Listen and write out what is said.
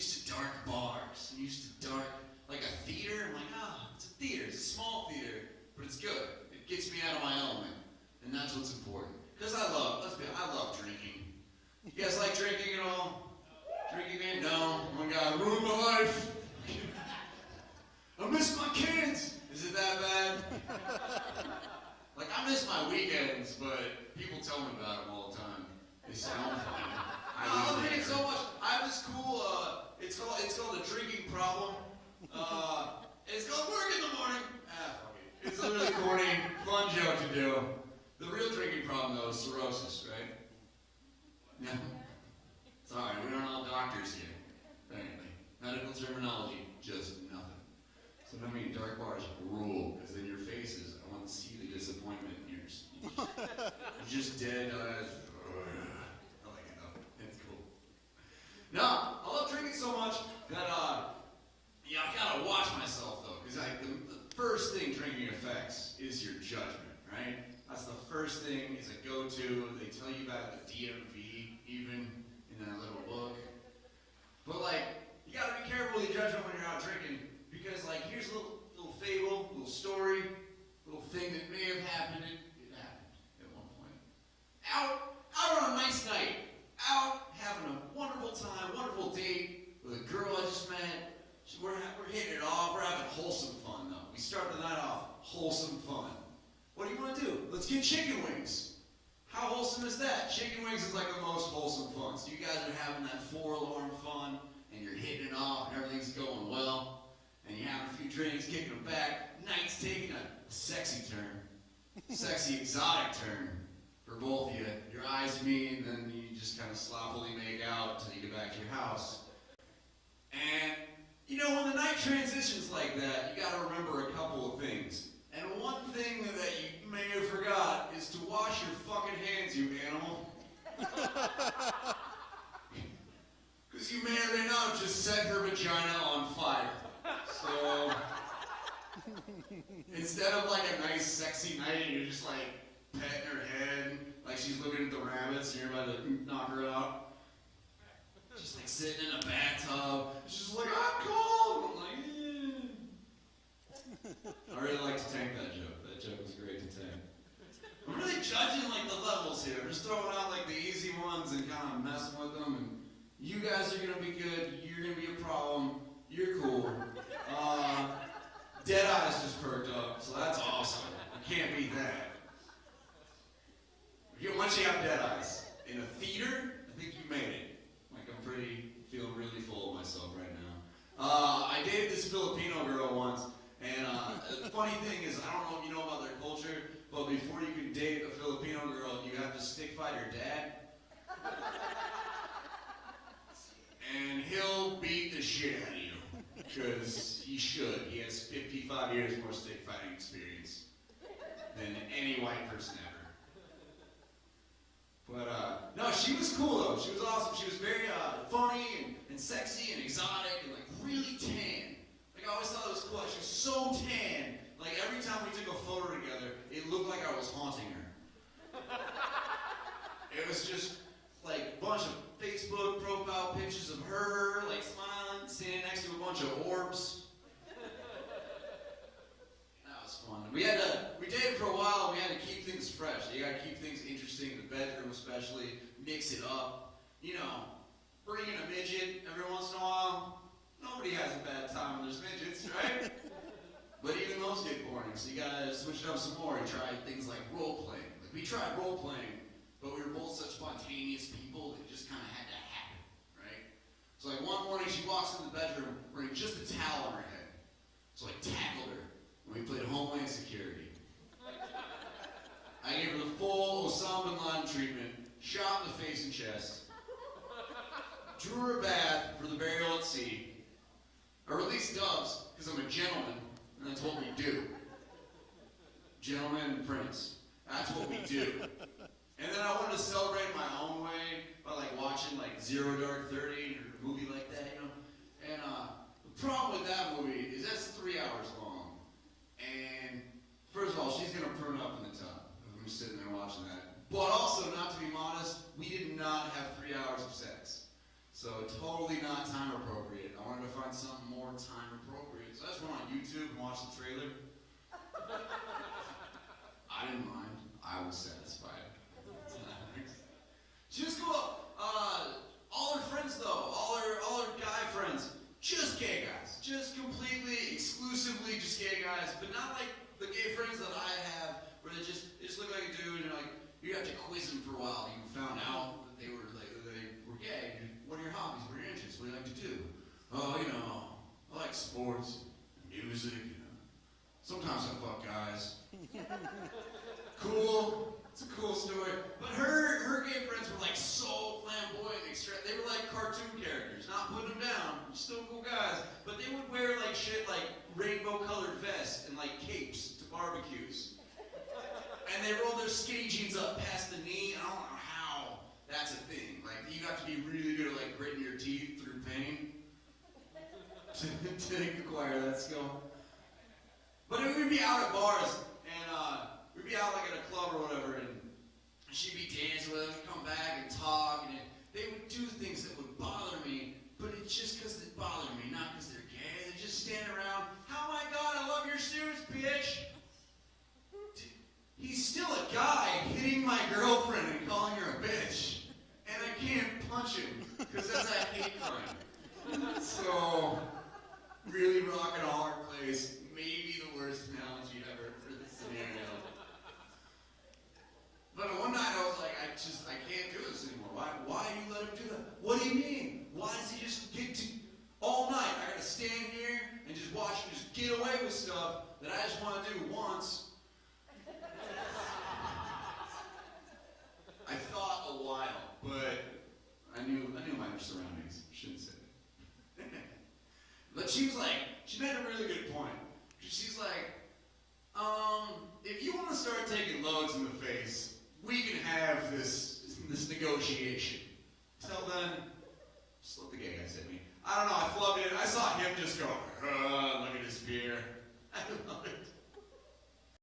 used to dark bars. I'm used to dark, like a theater. I'm like, it's a theater. It's a small theater, but it's good. It gets me out of my element, and that's what's important. Because I love drinking. You guys like drinking at all? Drinking game? No. One guy ruined my life. I miss my kids. Is it that bad? Like, I miss my weekends, but people tell me about them all the time. They sound fun. I love drinking so much. I have this cool, it's called a drinking problem. It's called work in the morning. Fuck it. It's a really corny, fun joke to do. The real drinking problem, though, is cirrhosis, right? No. Sorry, we aren't all doctors here. Apparently. Medical terminology, just nothing. So I mean, dark bars rule, because in your faces, I want to see the disappointment in yours. You're just dead eyes. I like it though. It's cool. No, I love drinking so much that I gotta watch myself though, because the first thing drinking affects is your judgment, right? That's the first thing. Is a go-to. They tell you about the DMV even in that little book. But like, you gotta be careful with your judgment when you're out drinking. Because, like, here's a little fable, little story, little thing that may have happened. It happened at one point. Out on a nice night, out having a wonderful time, wonderful date with a girl I just met. We're hitting it off. We're having wholesome fun, though. We start the night off wholesome fun. What do you want to do? Let's get chicken wings. How wholesome is that? Chicken wings is like the most wholesome fun. So you guys are having that forlorn fun, and you're hitting it off, and everything's going well. And you have a few drinks, kicking them back. Night's taking a sexy turn. Sexy, exotic turn for both of you. Your eyes meet, and then you just kind of sloppily make out until you get back to your house. And, you know, when the night transitions like that, you got to remember a couple of things. And one thing that you may have forgot is to wash your fucking hands, you animal. Because you may or may not have just set her vagina on fire. So, instead of like a nice sexy night and you're just like petting her head, like she's looking at the rabbits and you're about to knock her out, just like sitting in a bathtub, she's just like, I'm cold! I'm like, I really like to tank that joke. That joke was great to tank. I'm really judging like the levels here. I'm just throwing out like the easy ones and kind of messing with them. And you guys are going to be good. You're going to be a problem. You're cool. Dead Eyes just perked up, so that's awesome. You can't beat that. Once you have Dead Eyes in a theater, I think you made it. Like I'm feeling really full of myself right now. I dated this Filipino girl once, and the funny thing is, I don't know if you know about their culture, but before you can date a Filipino girl, you have to stick fight her dad. And he'll beat the shit out of you. Because he should. He has 55 years more stick fighting experience than any white person ever. But, no, she was cool, though. She was awesome. She was very funny and sexy and exotic and, like, really tan. Like, I always thought it was cool. She was so tan. Like, every time we took a photo together, it looked like I was haunting her. It was just, like, a bunch of Facebook profile pictures of her, like, smiling, standing next to a bunch of orbs. That was fun. We dated for a while, and we had to keep things fresh. You gotta keep things interesting, the bedroom especially, mix it up. You know, bring in a midget every once in a while. Nobody has a bad time when there's midgets, right? But even those get boring, so you gotta switch it up some more and try things like role-playing. Like, we tried role-playing, but we were both such spontaneous people that it just kind of had to happen, right? So like one morning she walks in the bedroom wearing just a towel on her head. So I tackled her and we played Homeland Security. I gave her the full Osama bin Laden treatment, shot in the face and chest, drew her a bath for the burial at sea. I released doves because I'm a gentleman and that's what we do. Gentleman and prince. That's what we do. And then I wanted to celebrate my own way by like watching like Zero Dark 30 or a movie like that, you know. And the problem with that movie is that's 3 hours long. And first of all, she's gonna prune up in the tub. I'm just sitting there watching that. But also, not to be modest, we did not have 3 hours of sex. So totally not time appropriate. wanted to find something more time appropriate. So I just went on YouTube and watched the trailer. I didn't mind. I was satisfied. She was cool. All her friends though, all her guy friends, just gay guys. Just completely, exclusively just gay guys, but not like the gay friends that I have, where they just look like a dude and like you have to quiz them for a while. You found out that they were gay. What are your hobbies? What are your interests? What do you like to do? Oh, I like sports, music. Sometimes I fuck guys. Cool. It's a cool story. But her gay friends were like so flamboyant. They were like cartoon characters. Not putting them down. Still cool guys. But they would wear like shit like rainbow-colored vests and like capes to barbecues. And they rolled their skinny jeans up past the knee. I don't know how that's a thing. Like you have to be really good at like gritting your teeth through pain to acquire that skill. But we'd be out at bars and we'd be out like at a club or whatever, and she'd be dancing with them, come back and talk, and they would do things that would bother me, but it's just because it bothered me, not because they're gay. They just stand around, oh my God, I love your shoes, bitch. He's still a guy hitting my girlfriend and calling her a bitch, and I can't punch him because that's a hate crime. So, really rock and hard place. Maybe the worst analogy ever for this scenario. But one night I was like, I can't do this anymore. Why do you let him do that? What do you mean? Why does he just get to, all night I gotta stand here and just watch him just get away with stuff that I just want to do once. I thought a while, but I knew my surroundings. Shouldn't say it. But she made a really good point. She's like, if you want to start taking loads in the face, we can have this negotiation. Till then, just let the gay guys hit me. I don't know, I flubbed it. I saw him just go, look at his beer. I love it.